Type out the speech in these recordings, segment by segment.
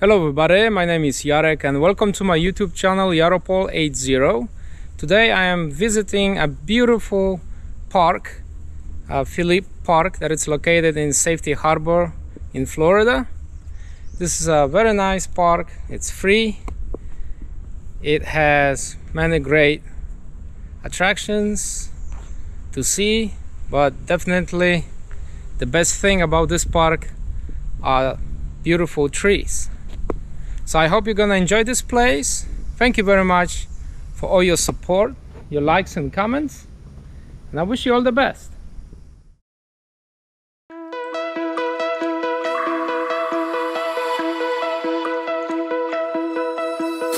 Hello everybody, my name is Jarek and welcome to my YouTube channel Yaropol80. Today I am visiting a beautiful park, Philippe Park, that is located in Safety Harbor in Florida. This is a very nice park. It's free. It has many great attractions to see, but definitely the best thing about this park are beautiful trees. So I hope you're gonna enjoy this place. Thank you very much for all your support, your likes and comments, and I wish you all the best.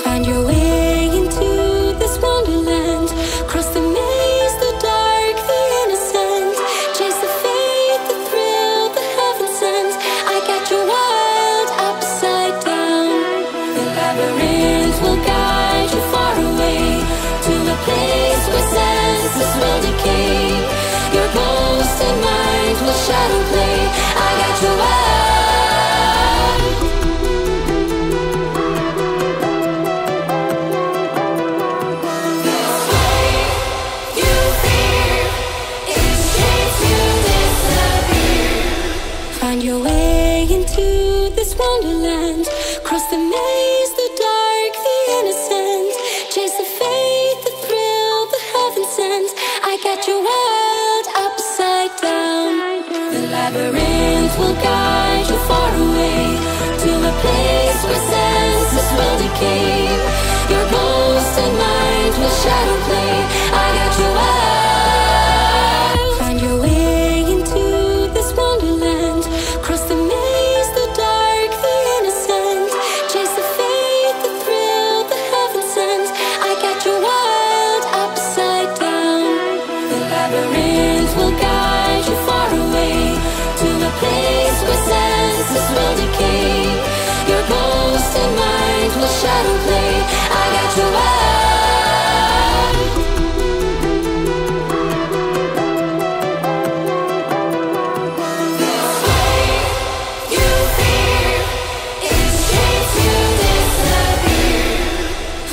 Find your way into this wonderland. Cross the maze, the dark, the innocent. Chase the faith, the thrill, the heaven sent. I got your world upside down. The labyrinth will guide you far away to a place where senses will decay. Your ghost and mind will shadow play. I got your world. Find your way into this wonderland. Cross the maze, the dark, the innocent. Chase the faith, the thrill, the heaven sent. I got your world upside down. The labyrinth will guide you far away to a place where senses will decay. Your ghost and mind will shadow play. I got your world. Find your way into this wonderland. Cross the maze, the dark, the innocent. Chase the faith, the thrill, the heaven sent. I got your world upside down. The labyrinth will guide you far away to a place where senses will decay. Your ghost and mind will shadow play. I got your world.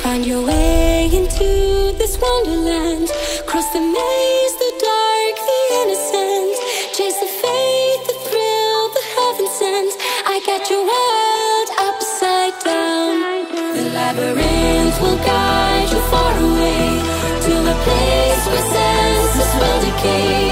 Find your way into this wonderland. Cross the maze, the dark, the innocent. Chase the faith, the thrill, the heaven sent. I got your world upside down. The labyrinth will guide you far away to a place where senses will decay.